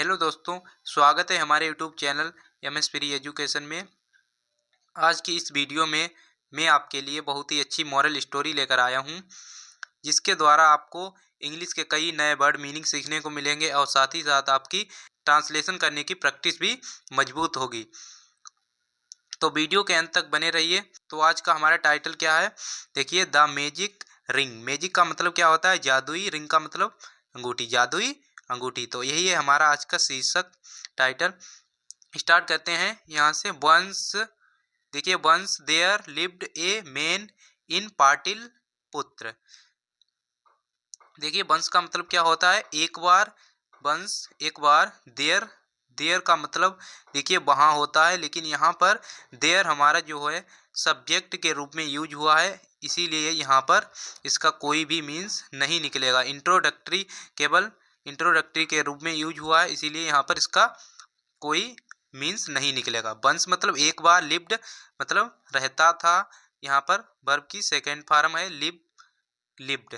Hello दोस्तों, स्वागत है हमारे YouTube channel MS free education में। आज की इस वीडियो में मैं आपके लिए बहुत ही अच्छी मॉरल स्टोरी लेकर आया हूं, जिसके द्वारा आपको इंग्लिश के कई नए वर्ड मीनिंग सीखने को मिलेंगे और साथ ही साथ आपकी ट्रांसलेशन करने की प्रैक्टिस भी मजबूत होगी। तो वीडियो के अंत तक बने रहिए। तो आज का हमारा टाइटल क्या है, देखिए, द मैजिक रिंग। मैजिक का मतलब क्या होता है? जादुई। रिंग का मतलब अंगूठी, जादुई अंगूठी। तो यही है हमारा आज का शीर्षक टाइटल। स्टार्ट करते हैं यहाँ से। वंस, देखिए, once there lived a man in Pataliputra. देखिए, वंस का मतलब क्या होता है? एक बार। वंस एक बार। देयर, देयर का मतलब देखिए वहाँ होता है, लेकिन यहाँ पर देयर हमारा जो है सब्जेक्ट के रूप में यूज हुआ है, इसीलिए यहाँ पर इसका कोई भी मीन्स नहीं निकलेगा। इंट्रोडक्टरी, केवल इंट्रोडक्टरी के रूप में यूज हुआ है, इसीलिए यहाँ पर इसका कोई मीन्स नहीं निकलेगा। वंस मतलब एक बार, लिव्ड मतलब रहता था। यहाँ पर वर्ब की सेकेंड फॉर्म है लिव, लिव्ड,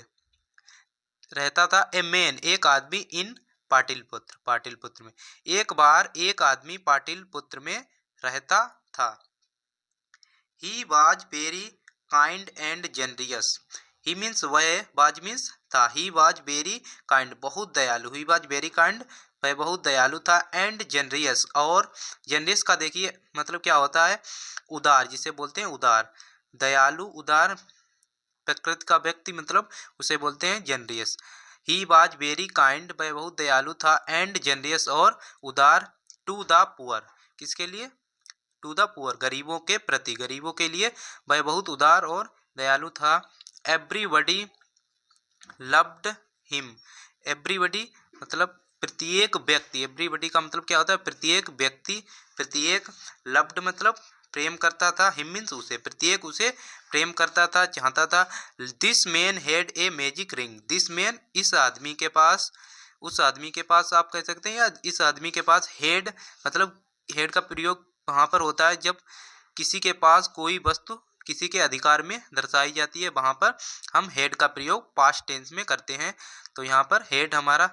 रहता था। ए मैन एक आदमी, इन पाटिलपुत्र, पाटिलपुत्र में। एक बार एक आदमी पाटिलपुत्र में रहता था। He was very kind and generous. He means वह, वाज मीन्स था, ही वॉज वेरी काइंड बहुत दयालु, ही वॉज वेरी काइंड वह बहुत दयालु था, एंड जेनरियस और जेनरियस का देखिए मतलब क्या होता है? उदार, जिसे बोलते हैं उदार। दयालु, उदार प्रकृति का व्यक्ति मतलब उसे बोलते हैं जेनरियस। ही वॉज वेरी काइंड वह बहुत दयालु था, एंड जेनरियस और उदार, टू द पुअर, किसके लिए? टू द पुअर, गरीबों के प्रति, गरीबों के लिए वह बहुत उदार और दयालु था। Everybody loved him. एवरीबडी मतलब प्रत्येक व्यक्ति, एवरीबडी का मतलब क्या होता है? प्रत्येक व्यक्ति, प्रत्येक। लव्ड मतलब प्रेम करता था, हिम मीन्स उसे, प्रत्येक उसे प्रेम करता था, चाहता था। This man had a magic ring. This man इस आदमी के पास, उस आदमी के पास आप कह सकते हैं, या इस आदमी के पास हैड मतलब हेड का प्रयोग वहाँ पर होता है जब किसी के पास कोई वस्तु किसी के अधिकार में दर्शाई जाती है, वहाँ पर हम हेड का प्रयोग पास्ट टेंस में करते हैं। तो यहाँ पर हेड हमारा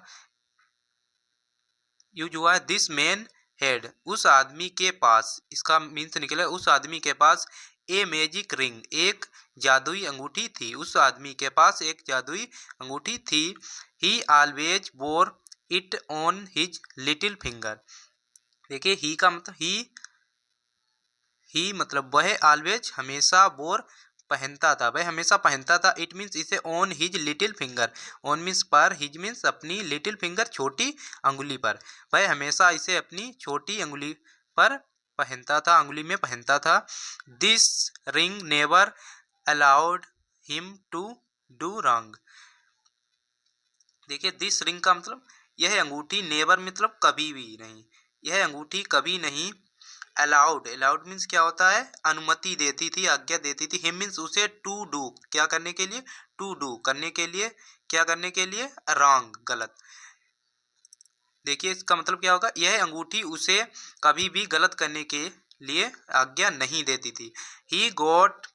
यूज हुआ है। दिस मैन हेड, उस आदमी के पास, इसका मीन्स निकला उस आदमी के पास ए मैजिक रिंग, एक जादुई अंगूठी थी। उस आदमी के पास एक जादुई अंगूठी थी। ही ऑलवेज वोर it on his little finger. देखिए, ही का मतलब ही मतलब वह, ऑलवेज हमेशा, बोर पहनता था, वह हमेशा पहनता था। इट मीन्स इसे on his little finger, on means पर, हिज मीन्स अपनी, लिटिल फिंगर छोटी अंगुली पर, वह हमेशा इसे अपनी छोटी अंगुली पर पहनता था, अंगुली में पहनता था। This ring never allowed him to do wrong. देखिए, दिस रिंग का मतलब यह अंगूठी, नेवर मतलब कभी भी नहीं, यह अंगूठी कभी नहीं अलाउड, अलाउड मीन्स क्या होता है? अनुमति देती थी, आज्ञा देती थी। हिम मीन्स उसे, टू डू क्या करने के लिए? टू डू करने के लिए, क्या करने के लिए? रॉन्ग गलत। देखिए, इसका मतलब क्या होगा? यह अंगूठी उसे कभी भी गलत करने के लिए आज्ञा नहीं देती थी। He got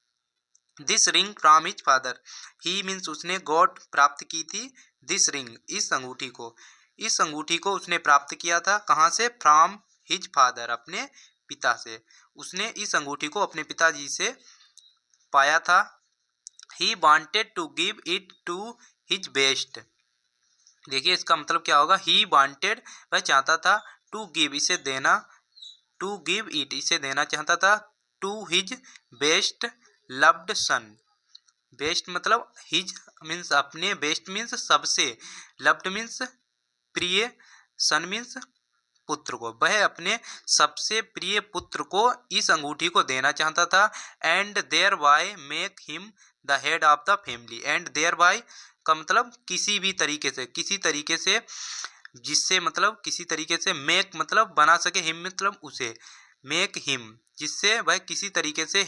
this ring from his father. He means उसने गॉट प्राप्त की थी, दिस रिंग इस अंगूठी को, इस अंगूठी को उसने प्राप्त किया था कहाँ से? फ्रॉम हिज फादर अपने पिता से, उसने इस अंगूठी को अपने पिताजी से पाया था। He wanted to give it to his best. देखिए, इसका मतलब क्या होगा? ही वांटेड वह चाहता था, टू गिव इसे देना, टू गिव इट इसे देना चाहता था, to his best loved son. Best मतलब हिज मीन्स अपने, बेस्ट मीन्स सबसे, लव्ड मीन्स प्रिय, सन मीन्स पुत्र को, वह अपने सबसे प्रिय पुत्र को इस अंगूठी को देना चाहता था। And thereby make him the head of the family. And thereby का मतलब किसी भी तरीके से, किसी तरीके से, जिससे मतलब किसी तरीके से, मेक मतलब बना सके, हिम मतलब उसे, मेक हिम जिससे वह किसी तरीके से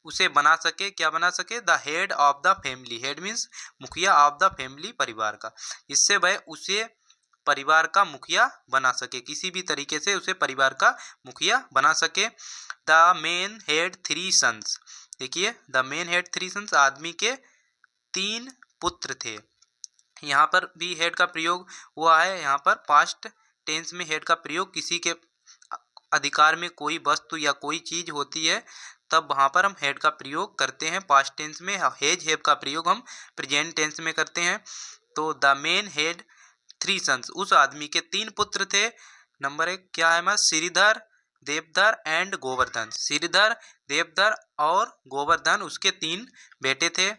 उसे बना सके, क्या बना सके? The head of the family. Head means मुखिया, ऑफ द फैमिली परिवार का, जिससे वह उसे परिवार का मुखिया बना सके, किसी भी तरीके से उसे परिवार का मुखिया बना सके। The man had three sons. देखिए, the man had three sons, आदमी के 3 पुत्र थे। यहाँ पर भी हेड का प्रयोग हुआ है, यहाँ पर पास्ट टेंस में हेड का प्रयोग किसी के अधिकार में कोई वस्तु या कोई चीज होती है तब वहां पर हम हेड का प्रयोग करते हैं। पास्ट टेंस में हैव का प्रयोग हम प्रेजेंट टेंस में करते हैं। तो द मैन हेड 3 सन्स, उस आदमी के 3 पुत्र थे। नंबर 1 क्या है हमारा, श्रीधर, देवधर एंड गोवर्धन। श्रीधर, देवधर और गोवर्धन उसके 3 बेटे थे।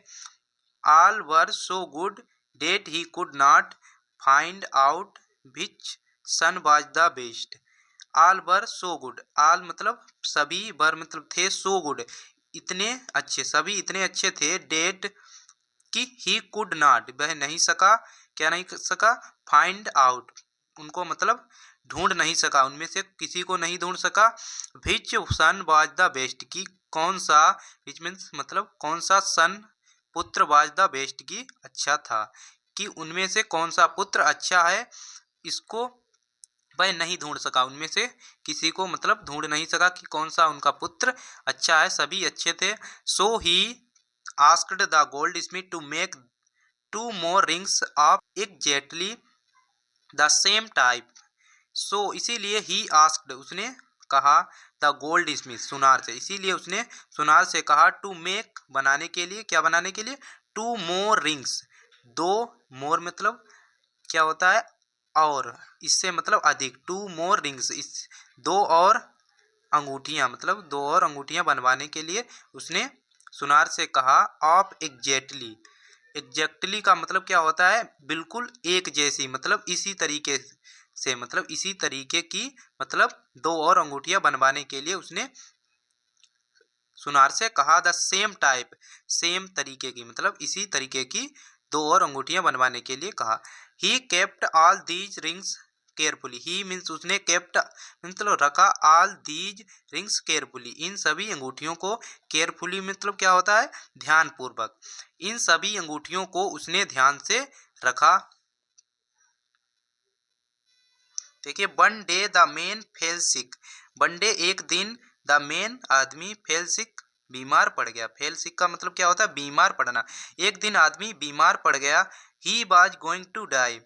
All were so good that he could not find out which son was the best. All were so good, all मतलब सभी, वर मतलब थे, सो गुड इतने अच्छे, सभी इतने अच्छे थे। डेट कि ही कुड नॉट वह नहीं सका, क्या नहीं सका, फाइंड आउट उनको मतलब ढूंढ नहीं सका, उनमें से किसी को नहीं ढूंढ सका। विच सन वाज द बेस्ट की कौन सा, विच मीन्स मतलब कौन सा सन पुत्र वाज द बेस्ट की अच्छा था, कि उनमें से कौन सा पुत्र अच्छा है इसको वह नहीं ढूंढ सका, उनमें से किसी को मतलब ढूंढ नहीं सका कि कौन सा उनका पुत्र अच्छा है, सभी अच्छे थे। So he asked the goldsmith to make 2 more rings of exactly the same type. So इसीलिए ही आस्क्ड उसने कहा, द गोल्ड स्मिथ सुनार से, इसीलिए उसने सुनार से कहा, टू मेक बनाने के लिए, क्या बनाने के लिए, 2 more rings 2 more मतलब क्या होता है और, इससे मतलब अधिक, 2 more rings इस 2 और अंगूठियां मतलब 2 और अंगूठियां बनवाने के लिए उसने सुनार से कहा। ऑफ एग्जैक्टली, एग्जैक्टली का मतलब क्या होता है, बिल्कुल एक जैसी, मतलब इसी तरीके से, मतलब इसी तरीके की, मतलब 2 और अंगूठियां बनवाने के लिए उसने सुनार से कहा। द सेम टाइप, सेम तरीके की मतलब इसी तरीके की 2 और अंगूठियां बनवाने के लिए कहा। He kept all these rings carefully, he means उसने केप्ट मतलब रखा, ऑल दीज रिंग्स केयरफुली इन सभी अंगूठियों को, केयरफुली मतलब क्या होता है, ध्यान पूर्वक, इन सभी अंगूठियों को उसने ध्यान से रखा। देखिए, one day the man fail sick, one day एक दिन, द मैन आदमी, फेल सिक बीमार पड़ गया। फेल सिक का मतलब क्या होता है, बीमार पड़ना, एक दिन आदमी बीमार पड़ गया। He was going to die,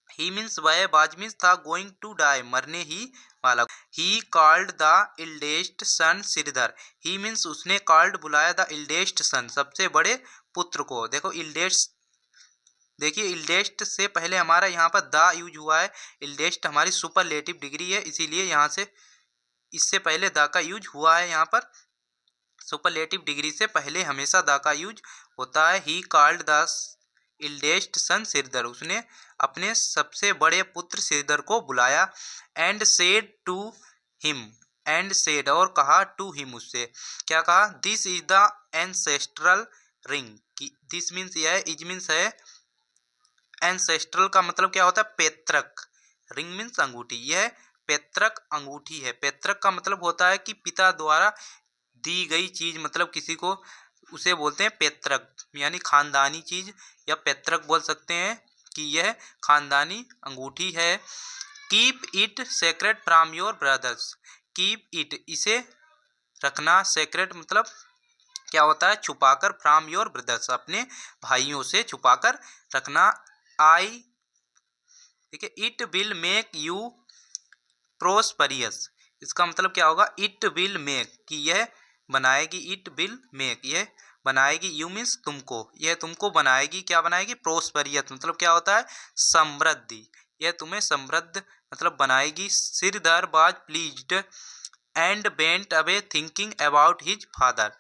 he means वह, बाज मीन्स था, गोइंग टू डाई मरने ही वाला। He called the eldest son Shridhar, he means उसने कॉल्ड बुलाया, द इल्डेस्ट सन सबसे बड़े पुत्र को। देखो इल्डेस्ट, देखिए इल्डेस्ट से पहले हमारा यहाँ पर द यूज हुआ है, इल्डेस्ट हमारी सुपरलेटिव डिग्री है, इसीलिए यहाँ से इससे पहले द का यूज हुआ है। यहाँ पर सुपरलेटिव डिग्री से पहले हमेशा द का यूज होता है। He called the eldest son Shridhar, उसने अपने सबसे बड़े पुत्र श्रीधर को बुलाया। And said to him, and said और कहा, टू हिम उससे, क्या कहा, this is the ancestral ring, this means यह, इज मीन्स है, एंसेस्ट्रल का मतलब क्या होता है, पैतृक, रिंग मीन्स अंगूठी, यह पैतृक अंगूठी है। पैतृक का मतलब होता है कि पिता द्वारा दी गई चीज, मतलब किसी को उसे बोलते हैं पैतृक, यानी खानदानी चीज, या पैतृक बोल सकते हैं कि यह खानदानी अंगूठी है। Keep it secret from your brothers, keep it इसे रखना, सेक्रेट मतलब क्या होता है, छुपाकर, फ्रॉम योर ब्रदर्स अपने भाइयों से छुपाकर रखना। आई, ठीक है, इट विल मेक यू प्रोस्परियस, इसका मतलब क्या होगा, इट विल मेक कि यह बनाएगी, इट विल मेक यह बनाएगी, यू मीन्स तुमको, यह तुमको बनाएगी, क्या बनाएगी, प्रोस्परियस मतलब क्या होता है, समृद्धि, यह तुम्हें समृद्ध मतलब बनाएगी। Shridhar was pleased and went away thinking about his father,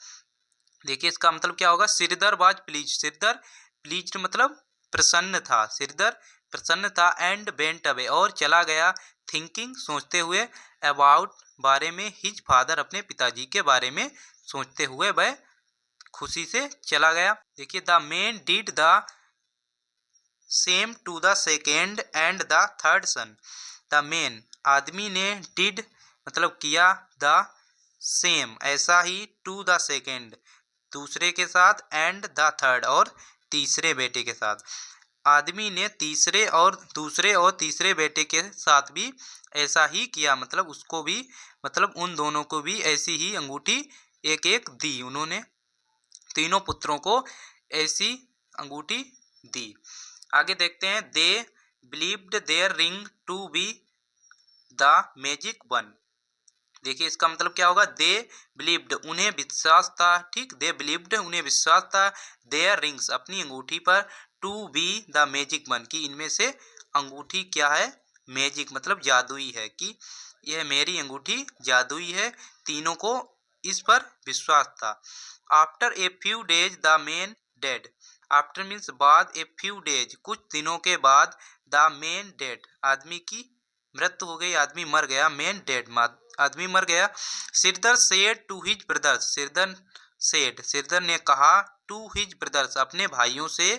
देखिए इसका मतलब क्या होगा, Shridhar was pleased, Shridhar pleased मतलब प्रसन्न था, श्रीधर प्रसन्न था, एंड वेंट अवे और चला गया, थिंकिंग सोचते हुए, अबाउट बारे में, हिज फादर अपने पिताजी के बारे में सोचते हुए वह खुशी से चला गया। देखिए, the man did the same to the second and the third son, the man आदमी ने, डिड मतलब किया, द सेम ऐसा ही, टू द सेकेंड दूसरे के साथ, एंड द थर्ड और तीसरे बेटे के साथ, आदमी ने तीसरे और दूसरे और तीसरे बेटे के साथ भी ऐसा ही किया, मतलब उसको भी, मतलब उन दोनों को भी ऐसी ही अंगूठी एक एक दी, उन्होंने तीनों पुत्रों को ऐसी अंगूठी दी। आगे देखते हैं, they believed their ring to be the magic one. देखिए इसका मतलब क्या होगा, दे बिलीव्ड, उन्हें विश्वास था, ठीक, दे बिलीव्ड, उन्हें विश्वास था, देयर रिंग्स, अपनी अंगूठी पर, to be the magic one, की इनमें से अंगूठी क्या है, मैजिक मतलब जादुई है, कि यह मेरी अंगूठी जादुई है, तीनों को इस पर विश्वास था। After a few days the man dead, after means बाद, ए फ्यू डेज कुछ दिनों के बाद, द मैन डेड आदमी की मृत्यु हो गई, आदमी मर गया, मैन डेड आदमी मर गया। सिरदर सेड टू हिज ब्रदर्स, सिरदर ने कहा, टू हिज ब्रदर्स अपने भाइयों से,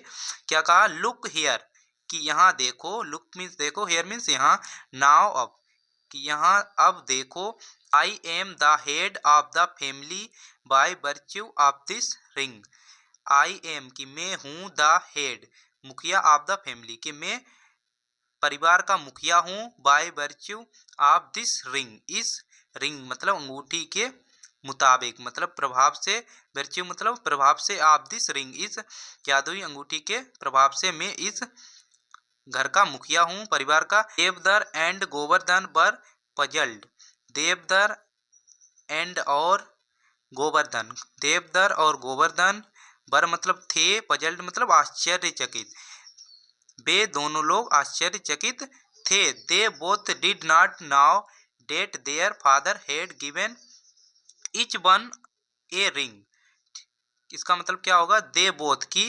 क्या कहा, लुक हियर, कि यहाँ देखो, लुक मीन्स देखो, हियर मीन्स यहाँ, नाउ अब, कि यहाँ अब देखो, I am the head of the family by virtue of this ring, I am कि मैं हूँ, द हेड मुखिया, ऑफ द फैमिली कि मैं परिवार का मुखिया हूँ, by virtue of this ring, इस रिंग मतलब अंगूठी के मुताबिक, मतलब प्रभाव से, वर्च्यू मतलब प्रभाव से, ऑफ दिस रिंग इस जादुई अंगूठी के प्रभाव से मैं इस घर का मुखिया हूँ, परिवार का। Deodhar and Govardhan were puzzled, Deodhar and और गोवर्धन, देवदर और गोवर्धन, वर मतलब थे, पजल्ड मतलब आश्चर्यचकित, वे दोनों लोग आश्चर्यचकित थे। They both did not know that their father had given each one a ring, इसका मतलब क्या होगा, दे बोथ की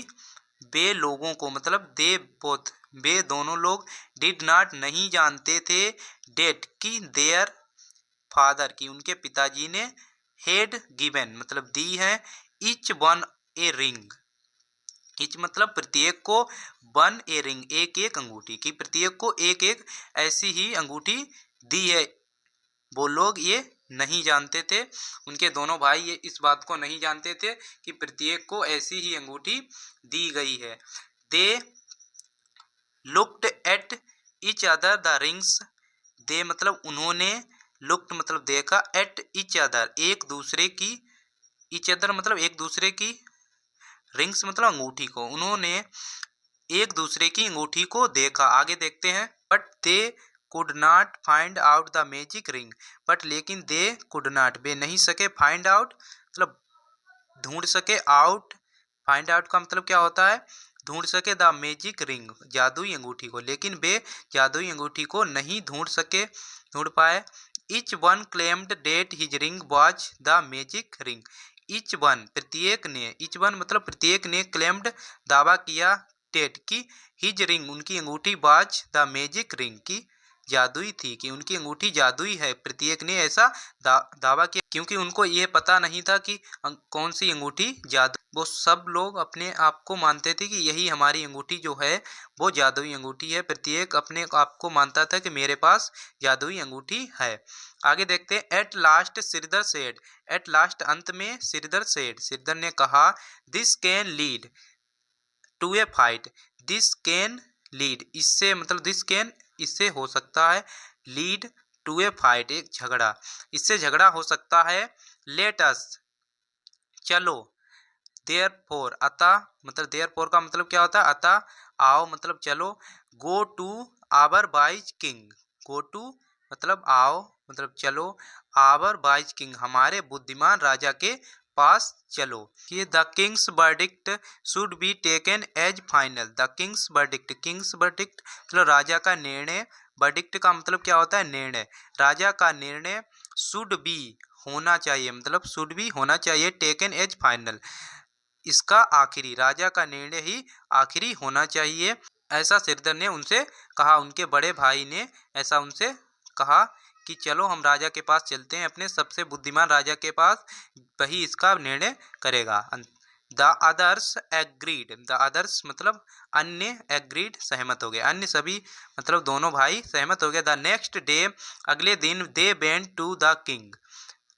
वे लोगों को, मतलब दे बोथ वे दोनों लोग, डिड नॉट नहीं जानते थे, डेट की देयर फादर की उनके पिताजी ने, हेड गिवन मतलब दी है, each one a ring, each मतलब प्रत्येक को, वन ए रिंग एक एक अंगूठी, की प्रत्येक को एक एक ऐसी ही अंगूठी दी है। वो लोग ये नहीं जानते थे, उनके दोनों भाई ये इस बात को नहीं जानते थे कि प्रत्येक को ऐसी ही अंगूठी दी गई है। They looked at each other the rings, they मतलब उन्होंने, लुक्ड मतलब देखा, एट ईच अदर एक दूसरे की, ईच अदर मतलब एक दूसरे की, रिंग्स मतलब अंगूठी को, उन्होंने एक दूसरे की अंगूठी को देखा। आगे देखते हैं, but they could not find out the magic ring, but लेकिन दे कुड नॉट वे नहीं सके, फाइंड आउट मतलब ढूंढ सके, आउट फाइंड आउट का मतलब क्या होता है, ढूंढ सके, द मैजिक रिंग जादुई अंगूठी को, लेकिन वे जादुई अंगूठी को नहीं ढूंढ पाए। Each one claimed that his ring was the magic ring, each one प्रत्येक ने, ईच वन मतलब प्रत्येक ने, क्लेम्ड दावा किया, डेट की, हिज रिंग उनकी अंगूठी, वॉज द मैजिक रिंग की जादुई थी, कि उनकी अंगूठी जादुई है, प्रत्येक ने ऐसा दावा किया, क्योंकि उनको ये पता नहीं था कि कौन सी अंगूठी जादू, वो सब लोग अपने आप को मानते थे कि यही हमारी अंगूठी जो है वो जादुई अंगूठी है, प्रत्येक अपने आप को मानता था कि मेरे पास जादुई अंगूठी है। आगे देखते हैं, at last Sridhar said, at last अंत में, सिरदर सेड सिरदर ने कहा, this can lead to a fight, this can lead इससे मतलब दिस कैन इससे हो सकता है, लीड टू ए फाइट एक झगड़ा, इससे झगड़ा हो सकता है, लेट अस चलो, देयर फोर अतः मतलब देयर फोर का मतलब क्या होता है, अतः आओ मतलब चलो, go to our wise king, go to मतलब आओ मतलब चलो, आवर वाइज किंग हमारे बुद्धिमान राजा के पास चलो, कि the king's verdict should be taken as final, the king's verdict मतलब राजा का निर्णय, वर्डिक्ट का मतलब क्या होता है, निर्णय, राजा का निर्णय, शुड बी होना चाहिए, मतलब शुड बी होना चाहिए, टेकन एज फाइनल इसका आखिरी, राजा का निर्णय ही आखिरी होना चाहिए, ऐसा सिरदर ने उनसे कहा, उनके बड़े भाई ने ऐसा उनसे कहा कि चलो हम राजा के पास चलते हैं, अपने सबसे बुद्धिमान राजा के पास, वही इसका निर्णय करेगा। The others agreed, the others मतलब अन्य, एग्रीड सहमत हो गए, अन्य सभी मतलब दोनों भाई सहमत हो गए। द नेक्स्ट डे अगले दिन, they went to the king,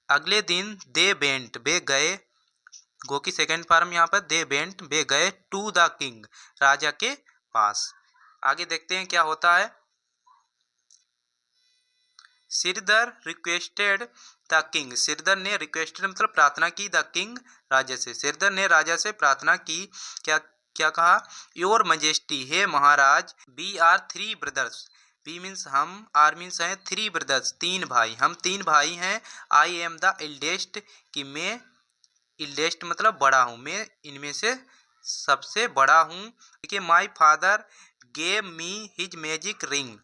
अगले दिन दे वेंट वे गए, गो की सेकेंड फॉर्म यहाँ पर, दे वेंट वे गए, टू द किंग राजा के पास। आगे देखते हैं क्या होता है, सिरदर रिक्वेस्टेड द किंग, सिरदर ने रिक्वेस्टेड मतलब प्रार्थना की, द किंग राजा से, सिरदर ने राजा से प्रार्थना की, क्या क्या कहा, योर मजेस्टी हे महाराज, we are three brothers, we means हम, आर मीन्स हैं थ्री ब्रदर्स, तीन भाई, हम तीन भाई हैं। आई एम द एल्डेस्ट, कि मैं, एल्डेस्ट मतलब बड़ा हूँ, मैं इनमें से सबसे बड़ा हूँ। देखिए my father gave me his magic ring,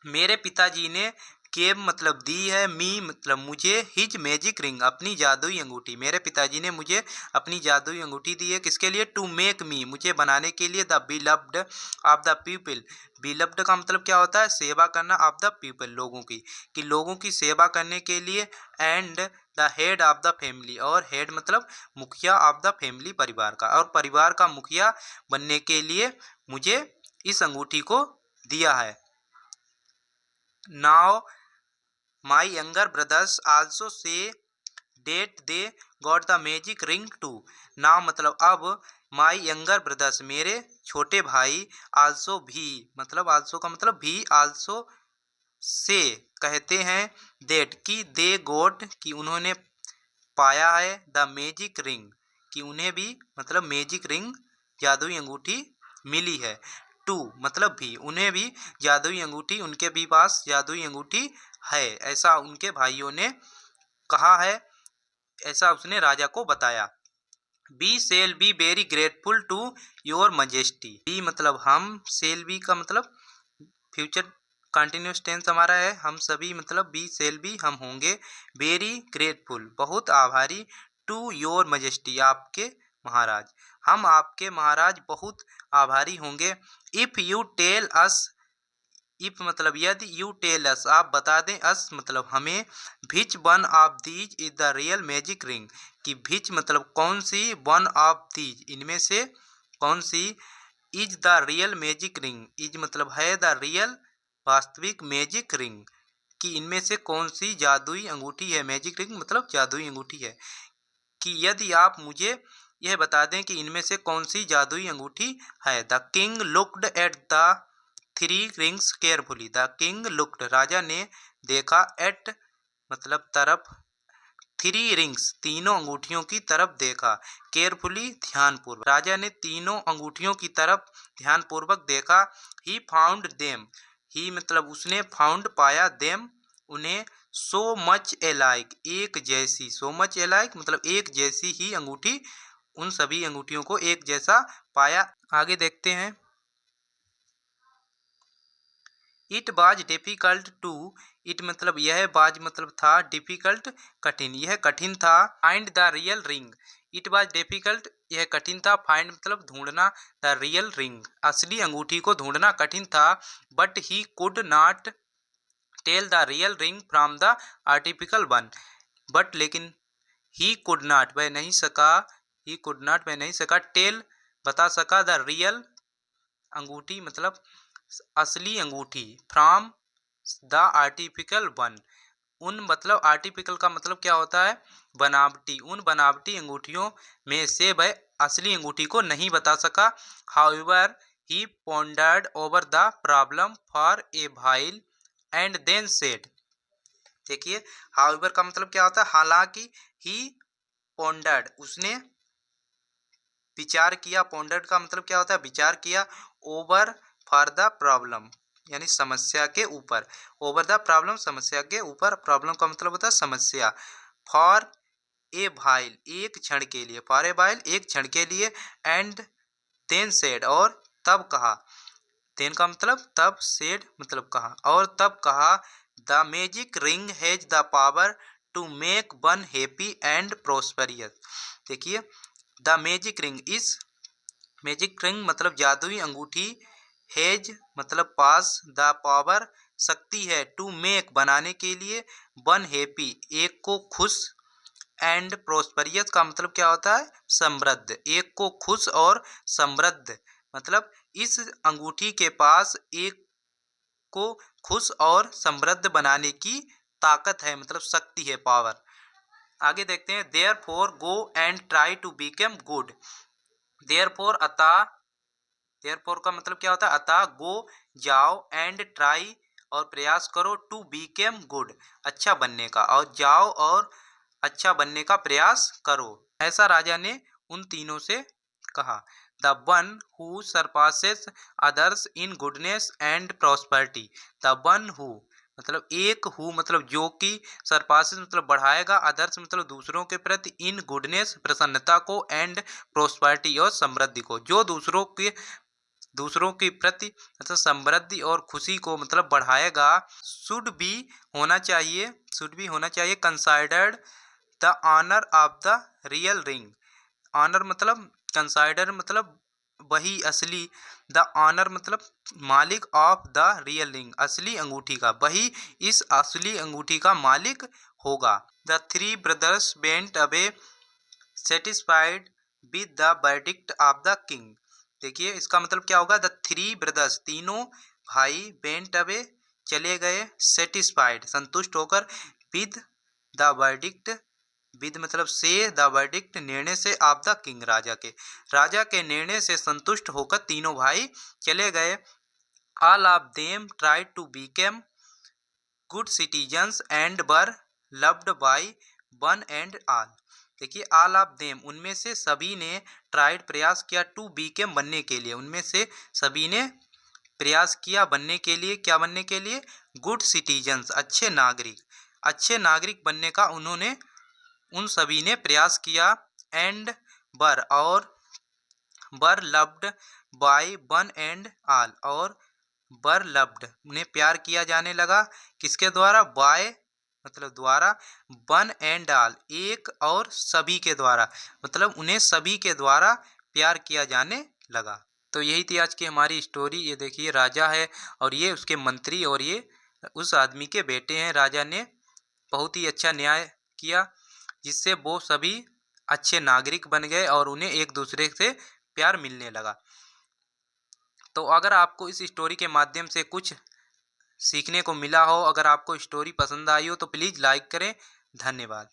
मेरे पिताजी ने गेव मतलब दी है, मी मतलब मुझे, हिज मैजिक रिंग अपनी जादुई अंगूठी, मेरे पिताजी ने मुझे अपनी जादुई अंगूठी दी है। किसके लिए? टू मेक मी, मुझे बनाने के लिए, the beloved of the people, beloved का मतलब क्या होता है? सेवा करना, ऑफ द पीपल लोगों की, कि लोगों की सेवा करने के लिए, and the head of the family, और हेड मतलब मुखिया ऑफ द फैमिली परिवार का, और परिवार का मुखिया बनने के लिए मुझे इस अंगूठी को दिया है। Now my younger brothers also say that they got the magic ring too, now मतलब अब, माई यंगर ब्रदर्स मेरे छोटे भाई, आल्सो भी मतलब, आल्सो का मतलब भी, आल्सो से कहते हैं, देट की दे गोट कि उन्होंने पाया है, द मैजिक रिंग कि उन्हें भी मतलब मैजिक रिंग जादुई अंगूठी मिली है। टू मतलब भी, उन्हें भी जादुई अंगूठी, उनके भी पास जादुई अंगूठी है, ऐसा उनके भाइयों ने कहा है, ऐसा उसने राजा को बताया। We shall be very grateful to your majesty, we मतलब हम, सेल बी का मतलब फ्यूचर कंटिन्यूस टेंस हमारा है, हम सभी मतलब बी सेल बी हम होंगे, वेरी ग्रेटफुल बहुत आभारी, टू योर मजेस्टी आपके महाराज, हम आपके महाराज बहुत आभारी होंगे। If you tell us, if मतलब यदि, यू टेल अस आप बता दें, अस मतलब हमें, which one of these is the real magic ring कि विच मतलब कौन सी, वन ऑफ दीज इनमें से कौन सी, is the real magic ring, is मतलब है, द रियल वास्तविक, मैजिक रिंग कि इनमें से कौन सी जादुई अंगूठी है, मैजिक रिंग मतलब जादुई अंगूठी है, कि यदि आप मुझे यह बता दें कि इनमें से कौन सी जादुई अंगूठी है। The king looked at the three rings carefully, the king looked राजा ने देखा, एट मतलब तरफ, थ्री रिंग्स तीनों अंगूठियों की तरफ देखा, केयरफुली ध्यानपूर्वक, राजा ने तीनों अंगूठियों की तरफ ध्यानपूर्वक देखा। ही फाउंड देम, ही मतलब उसने, फाउंड पाया, देम उन्हें, सो मच एलाइक एक जैसी, सो मच एलाइक मतलब एक जैसी ही अंगूठी, उन सभी अंगूठियों को एक जैसा पाया। आगे देखते हैं। इट बाज डिफिकल्ट टू, इट मतलब यह, बाज मतलब था, डिफिकल्ट कठिन, यह कठिन था, find the real ring, it बाज डिफिकल्ट यह कठिन था, फाइंड मतलब ढूंढना, द रियल रिंग असली अंगूठी को ढूंढना कठिन था, but he could not tell the real ring from the artificial one, but लेकिन, ही कुड नॉट वह नहीं सका, ही कुड नॉट वह नहीं सका, टेल बता सका, द रियल अंगूठी मतलब असली अंगूठी, फ्रॉम द आर्टिफिकल वन उन मतलब, आर्टिफिकल का मतलब क्या होता है? बनावटी, उन बनावटी अंगूठियों में से वह असली अंगूठी को नहीं बता सका। However he pondered over the problem for a while and then said, देखिए हाउएवर का मतलब क्या होता है? हालांकि, ही पॉन्डर्ड उसने विचार किया, पॉन्डर्ड का मतलब क्या होता है? विचार किया, ओवर फॉर द प्रॉब्लम यानी समस्या के ऊपर, ओवर द प्रॉब्लम समस्या के ऊपर, प्रॉब्लम का मतलब होता है समस्या, फॉर ए वाइल एक क्षण के लिए, फॉर ए वाइल एक क्षण के लिए, एंड देन सेड और तब कहा, देन का मतलब तब, सेड मतलब कहा, और तब कहा, the magic ring has the power to make one happy and prosperous, देखिए the magic ring is, magic ring मतलब जादुई अंगूठी, हैज मतलब पास, द पावर शक्ति है, टू मेक बनाने के लिए, वन हैप्पी एक को खुश, एंड प्रोस्पेरियस का मतलब क्या होता है? समृद्ध, एक को खुश और समृद्ध मतलब इस अंगूठी के पास एक को खुश और समृद्ध बनाने की ताकत है, मतलब शक्ति है, पावर। आगे देखते हैं। Therefore go and try to become good, therefore अतः, देयर फोर का मतलब क्या होता है? अतः, गो जाओ, एंड ट्राई और प्रयास करो, टू बिकेम गुड अच्छा बनने का, और जाओ और अच्छा बनने का प्रयास करो, ऐसा राजा ने उन तीनों से कहा। The one who surpasses others in goodness and prosperity. The one who मतलब एक, हु मतलब जो कि, सरपासेस मतलब बढ़ाएगा, अदर्स मतलब दूसरों के प्रति, इन गुडनेस प्रसन्नता को, एंड प्रोस्पेरिटी और समृद्धि को, जो दूसरों के प्रति मतलब समृद्धि और खुशी को मतलब बढ़ाएगा। शुड बी होना चाहिए, शुड बी होना चाहिए considered the honour of the real ring. Honour मतलब कंसाइडर मतलब वही असली, द ऑनर मतलब मालिक, ऑफ द रियल रिंग असली अंगूठी का, वही इस असली अंगूठी का मालिक होगा। The three brothers went away satisfied with the verdict of the king. देखिए इसका मतलब क्या होगा, द थ्री ब्रदर्स तीनों भाई, वेंट अवे चले गए, सेटिस्फाइड संतुष्ट होकर, विद द वर्डिक्ट, विद मतलब से, द वर्डिक्ट निर्णय से, ऑफ द किंग राजा के निर्णय से संतुष्ट होकर तीनों भाई चले गए। All of them tried to became good citizens and were loved by one and all. देखिए ऑल ऑफ देम उनमें से सभी ने, ट्राइड प्रयास किया, टू बिकेम बनने के लिए, उनमें से सभी ने प्रयास किया बनने के लिए, क्या बनने के लिए, गुड सिटीजन्स अच्छे नागरिक बनने का उन्होंने, उन सभी ने प्रयास किया। एंड वर और were loved by one and all और वर लव्ड उन्हें प्यार किया जाने लगा, किसके द्वारा, बाय मतलब द्वारा, वन एंड ऑल एक और सभी के द्वारा, मतलब उन्हें सभी के द्वारा प्यार किया जाने लगा। तो यही थी आज की हमारी स्टोरी। ये देखिए राजा है और ये उसके मंत्री और ये उस आदमी के बेटे हैं। राजा ने बहुत ही अच्छा न्याय किया जिससे वो सभी अच्छे नागरिक बन गए और उन्हें एक दूसरे से प्यार मिलने लगा। तो अगर आपको इस स्टोरी के माध्यम से कुछ सीखने को मिला हो, अगर आपको स्टोरी पसंद आई हो तो प्लीज़ लाइक करें। धन्यवाद।